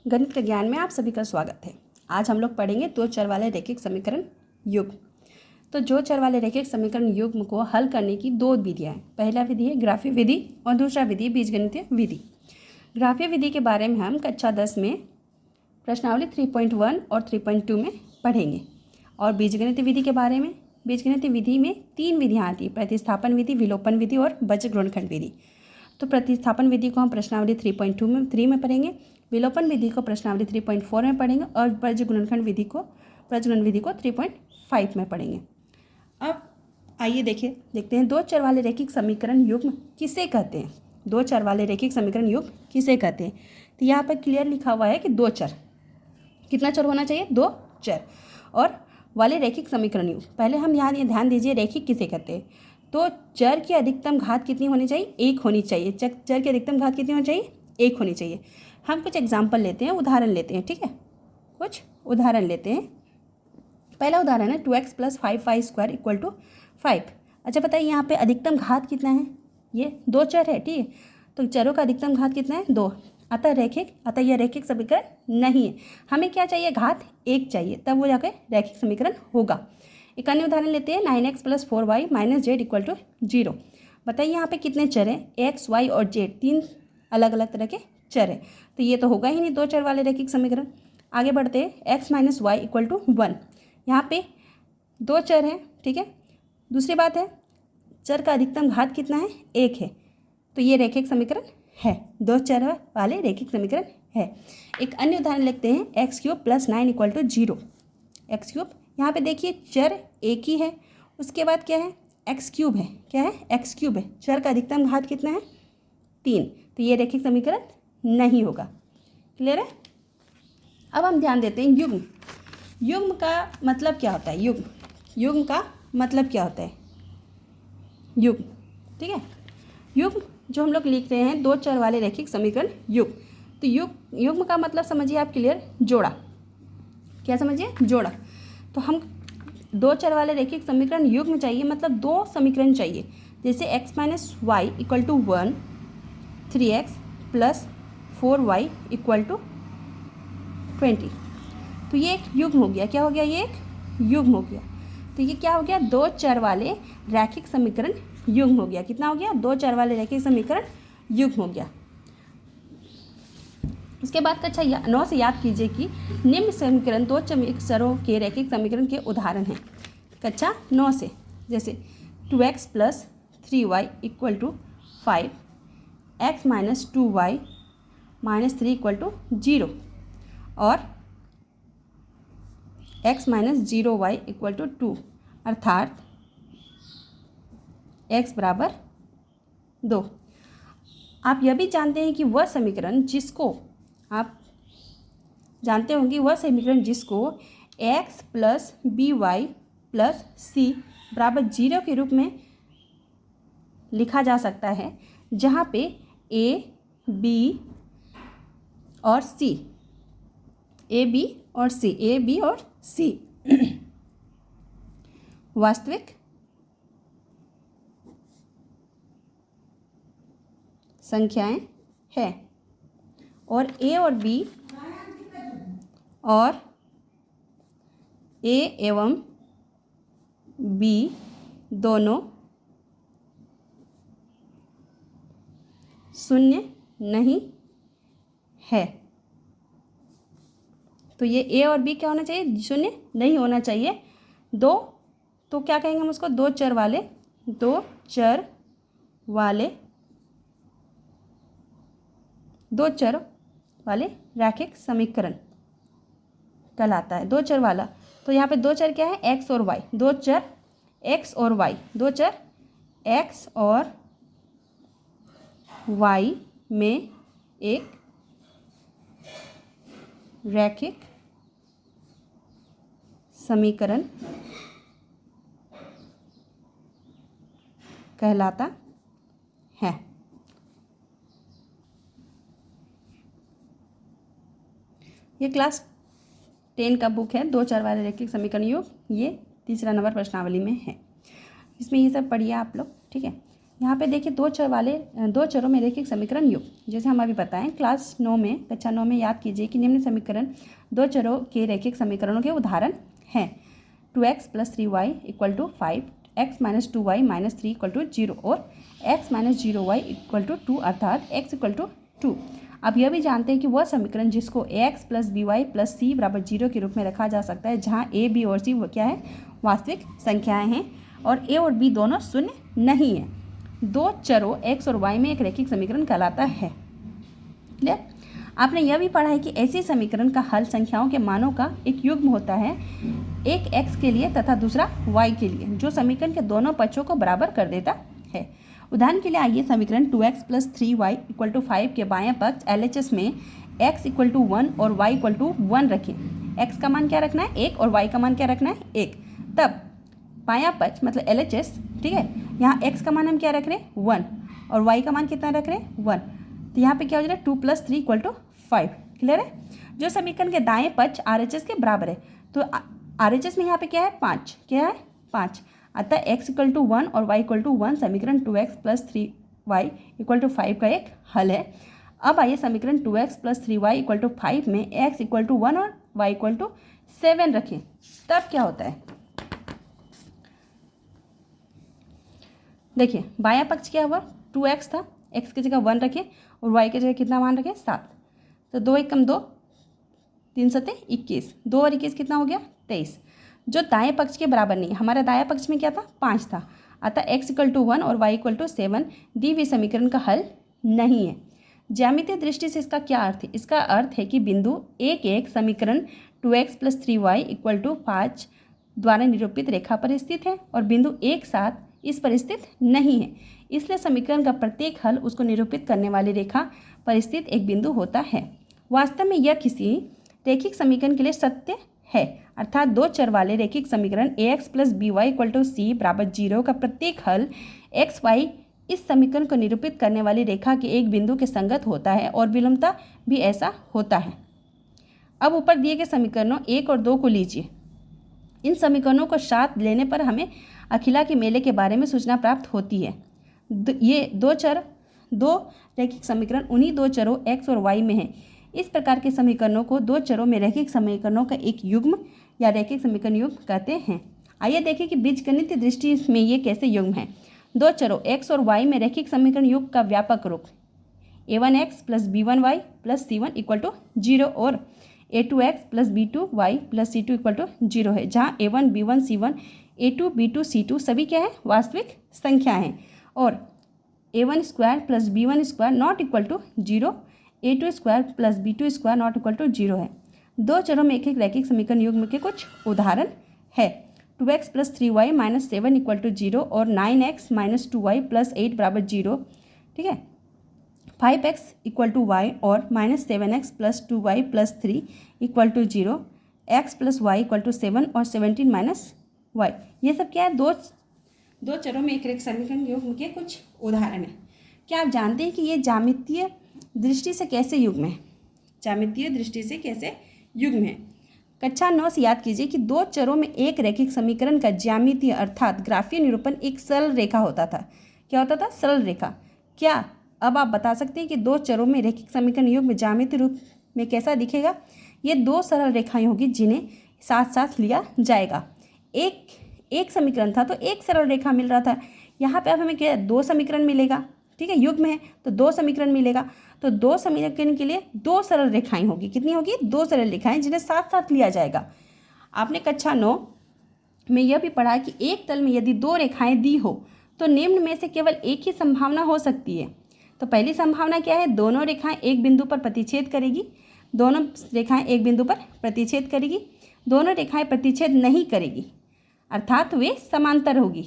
गणित के ज्ञान में आप सभी का स्वागत है। आज हम लोग पढ़ेंगे दो चर वाले रैखिक समीकरण युग्म। तो दो चर वाले रैखिक समीकरण युग्म को हल करने की दो विधियाँ हैं। पहला विधि है ग्राफीय विधि और दूसरा विधि है बीजगणितीय विधि। ग्राफीय विधि के बारे में हम कक्षा 10 में प्रश्नावली 3.1 और 3.2 में पढ़ेंगे। और बीजगणितीय विधि के बारे में, बीजगणितीय विधि में 3 विधियाँ आती हैं, प्रतिस्थापन विधि, विलोपन विधि और बज्र गुणनखंड विधि। तो प्रतिस्थापन विधि को हम प्रश्नावली 3.3 में पढ़ेंगे, विलोपन विधि को प्रश्नावली 3.4 में पढ़ेंगे और बज्र गुणनखंड विधि को 3.5 में पढ़ेंगे। अब आइए देखते हैं दो चर वाले रैखिक समीकरण युग्म किसे कहते हैं। दो चर वाले रैखिक समीकरण युग्म किसे कहते हैं। तो यहाँ पर क्लियर लिखा हुआ है कि दो चर, कितना चर होना चाहिए, दो चर और वाले रैखिक समीकरण युग्म। पहले हम यहाँ ध्यान दीजिए रैखिक किसे कहते हैं। तो चर की अधिकतम घात कितनी होनी चाहिए, एक होनी चाहिए। चर की अधिकतम घात कितनी होनी चाहिए, एक होनी चाहिए। हम कुछ एग्जाम्पल लेते हैं, उदाहरण लेते हैं, ठीक है। कुछ उदाहरण लेते हैं। पहला उदाहरण है 2x + 5y² = 5। अच्छा बताइए यहाँ पे अधिकतम घात कितना है, ये दो चर है, ठीक है। तो चरों का अधिकतम घात कितना है, 2। अतः यह रैखिक समीकरण नहीं है। हमें क्या चाहिए, घात एक चाहिए, तब वो जाकर रैखिक समीकरण होगा। एक अन्य उदाहरण लेते हैं 9x + 4y - z = 0। बताइए यहाँ पे कितने चर हैं, x, y और z, 3 अलग अलग तरह के चर हैं। तो ये तो होगा ही नहीं दो चर वाले रैखिक समीकरण। आगे बढ़ते हैं, x - y = 1। यहाँ पे दो चर हैं, ठीक है। दूसरी बात है चर का अधिकतम घात कितना है, 1 है। तो ये रैखिक समीकरण है, दो चर वाले रैखिक समीकरण है। एक अन्य उदाहरण लिखते हैं x³ + 9 = 0। x³ यहाँ पे देखिए चर एक ही है, उसके बाद क्या है, x³ है। क्या है, x³ है। चर का अधिकतम घात कितना है, 3। तो ये रैखिक समीकरण नहीं होगा। क्लियर है। अब हम ध्यान देते हैं युग्म। युग्म का मतलब क्या होता है, युग्म का मतलब क्या होता है, युग्म, ठीक है। युग्म जो हम लोग लिख रहे हैं दो चर वाले रैखिक समीकरण युग्म। तो युग्म का मतलब समझिए आप, क्लियर, जोड़ा। क्या समझिए, जोड़ा। तो हम दो चर वाले रैखिक समीकरण युग्म चाहिए, मतलब दो समीकरण चाहिए। जैसे x - y = 1, 3x + 4y = 20। तो ये एक युग्म हो गया। क्या हो गया, ये एक युग्म हो गया। तो ये क्या हो गया, दो चर वाले रैखिक समीकरण युग्म हो गया। कितना हो गया, दो चर वाले रैखिक समीकरण युग्म हो गया। उसके बाद कक्षा 9 से याद कीजिए कि निम्न समीकरण दो चरों के रैखिक समीकरण के उदाहरण हैं। कक्षा 9 से, जैसे 2x + 3y = 5, x - 2y - 3 = 0 और x - 0y = 2, अर्थात x = 2। आप यह भी जानते हैं कि वह समीकरण जिसको आप जानते होंगे, वह समीकरण जिसको x + by + c = 0 के रूप में लिखा जा सकता है, जहाँ पे a, b और c, a, b और c वास्तविक संख्याएं हैं और a और b और a एवं b दोनों शून्य नहीं है। तो ये a और b क्या होना चाहिए, शून्य नहीं होना चाहिए। तो क्या कहेंगे हम उसको, दो चर वाले रैखिक समीकरण कहलाता है, दो चर वाला। तो यहाँ पे दो चर क्या है, x और y, दो चर x और y में एक रैखिक समीकरण कहलाता है। ये क्लास 10 का बुक है, दो चर वाले रैखिक समीकरण युग्म। ये 3 नंबर प्रश्नावली में है। इसमें ये सब पढ़िए आप लोग, ठीक है। यहाँ पे देखिए दो चरों में रैखिक समीकरण युग्म, जैसे हम अभी बताएं क्लास 9 में, कक्षा 9 में याद कीजिए कि निम्न समीकरण दो चरों के रैखिक समीकरणों के उदाहरण हैं। 2x + 3y = 5, x - 2y - 3 = 0 और x - 0y = 2 अर्थात x = 2। अब यह भी जानते हैं कि वह समीकरण जिसको ax + by + c = 0 के रूप में रखा जा सकता है, जहाँ a, b और c क्या है, वास्तविक संख्याएं हैं और a और b दोनों शून्य नहीं है। दो चरों x और y में एक रैखिक समीकरण कहलाता है। क्लियर? आपने यह भी पढ़ा है कि ऐसे समीकरण का हल संख्याओं के मानों का एक युग्म होता है, एक x के लिए तथा दूसरा y के लिए, जो समीकरण के दोनों पक्षों को बराबर कर देता है। उदाहरण के लिए आइए समीकरण 2x + 3y = 5 के बायां पक्ष LHS में x = 1 और y = 1 रखें। x का मान क्या रखना है, 1, और y का मान क्या रखना है, 1। तब बायां पक्ष मतलब LHS, ठीक है, यहाँ x का मान हम क्या रख रहे हैं, 1, और y का मान कितना रख रहे हैं, 1। तो यहाँ पे क्या हो जाएगा, 2 + 3 = 5। क्लियर है? जो समीकरण के दाएं पक्ष RHS के बराबर है, तो RHS में यहाँ पे क्या है, 5, क्या है, 5। अतः x = 1 और y = 1 समीकरण 2x + 3y = 5 का एक हल है। अब आइए समीकरण 2x + 3y = 5 में x = 1 और y = 7 रखें। तब क्या होता है, देखिए बायां पक्ष क्या हुआ, 2x था, x की जगह 1 रखें और y की जगह कितना मान रखें, 7। तो 2 × 2 3 × 7 21, 2 और 21 कितना हो गया, 23, जो दाएं पक्ष के बराबर नहीं। हमारा दायां पक्ष में क्या था, 5 था। अतः x = 1 और y = 7 दी हुई समीकरण का हल नहीं है। ज्यामितीय दृष्टि से इसका क्या अर्थ है, इसका अर्थ है कि बिंदु 1 समीकरण 2x + 3y = 5 द्वारा निरूपित रेखा पर स्थित है और बिंदु 1 इस पर स्थित नहीं है, इसलिए समीकरण का प्रत्येक हल उसको निरूपित करने वाली रेखा पर स्थित एक बिंदु होता है। वास्तव में यह किसी रैखिक समीकरण के लिए सत्य है, अर्थात दो चर वाले रैखिक समीकरण ax + by = c = 0 का प्रत्येक हल x y इस समीकरण को निरूपित करने वाली रेखा के एक बिंदु के संगत होता है और विलंबता भी ऐसा होता है। अब ऊपर दिए गए समीकरणों 1 और 2 को लीजिए। इन समीकरणों को साथ लेने पर हमें अखिला के मेले के बारे में सूचना प्राप्त होती है। ये दो रैखिक समीकरण उन्हीं दो चरों x और y में हैं। इस प्रकार के समीकरणों को दो चरों में रैखिक समीकरणों का एक युग्म या रैखिक समीकरण युग्म कहते हैं। आइए देखें कि बीजगणितीय दृष्टि में ये कैसे युग्म है। दो चरों x और y में रैखिक समीकरण युग्म का व्यापक रूप a1x + b1y + c1 = 0 और a2x + b2y + c2 = 0 है, जहाँ a1 b1 c1 a2 b2 c2 सभी क्या है, वास्तविक संख्या हैं और a1² + b1² ≠ 0, a2² + b2² ≠ 0 है। दो चरों में एक रैखिक समीकरण युग्म के कुछ उदाहरण है। 2x + 3y - 7 = 0 और 9x - 2y + 8 = 0, ठीक है। 5x = y और -7x + 2y + 3 = 0, x + y = 7 और 17 - y। ये सब क्या है, दो चरों में एक रैखिक समीकरण युग्म के कुछ उदाहरण हैं। क्या आप जानते हैं कि ये ज्यामितीय दृष्टि से कैसे युग्म है, ज्यामितीय दृष्टि से कैसे युग्म है। कक्षा 9 से याद कीजिए कि दो चरों में एक रैखिक समीकरण का ज्यामितीय अर्थात ग्राफीय निरूपण एक सरल रेखा होता था। क्या होता था, सरल रेखा। क्या अब आप बता सकते हैं कि दो चरों में रैखिक समीकरण युग्म ज्यामितीय रूप में कैसा दिखेगा। ये दो सरल रेखाएं होगी जिन्हें साथ साथ लिया जाएगा। एक समीकरण था तो एक सरल रेखा मिल रहा था, यहाँ पे अब हमें क्या, दो समीकरण मिलेगा, ठीक है, युग्म है तो दो समीकरण मिलेगा। तो दो समीकरण के लिए दो सरल रेखाएं होगी, कितनी होगी, दो सरल रेखाएं जिन्हें साथ साथ लिया जाएगा। आपने कक्षा 9 में यह भी पढ़ा कि एक तल में यदि दो रेखाएं दी हो तो निम्न में से केवल एक ही संभावना हो सकती है। तो पहली संभावना क्या है, दोनों रेखाएं एक बिंदु पर प्रतिच्छेद करेगी, दोनों रेखाएं एक बिंदु पर प्रतिच्छेद करेगी, दोनों रेखाएं प्रतिच्छेद नहीं करेगी अर्थात वे समांतर होगी।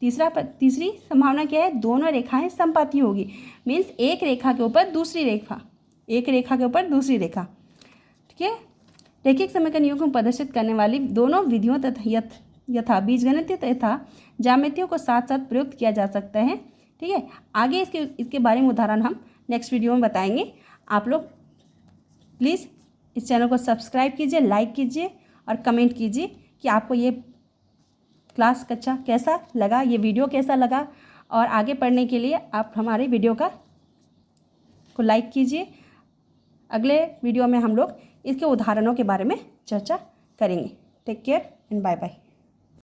तीसरी संभावना क्या है, दोनों रेखाएं समपाती होगी, मीन्स एक रेखा के ऊपर दूसरी रेखा, एक रेखा के ऊपर दूसरी रेखा, ठीक है। रैखिक समीकरण युग्म को प्रदर्शित करने वाली दोनों विधियों यथा बीजगणित तथा ज्यामितियों को साथ साथ प्रयुक्त किया जा सकता है, ठीक है। आगे इसके बारे में उदाहरण हम नेक्स्ट वीडियो में बताएंगे। आप लोग प्लीज़ इस चैनल को सब्सक्राइब कीजिए, लाइक कीजिए और कमेंट कीजिए कि आपको ये क्लास कक्षा कैसा लगा, ये वीडियो कैसा लगा और आगे पढ़ने के लिए आप हमारे वीडियो को लाइक कीजिए। अगले वीडियो में हम लोग इसके उदाहरणों के बारे में चर्चा करेंगे। Take care and bye bye.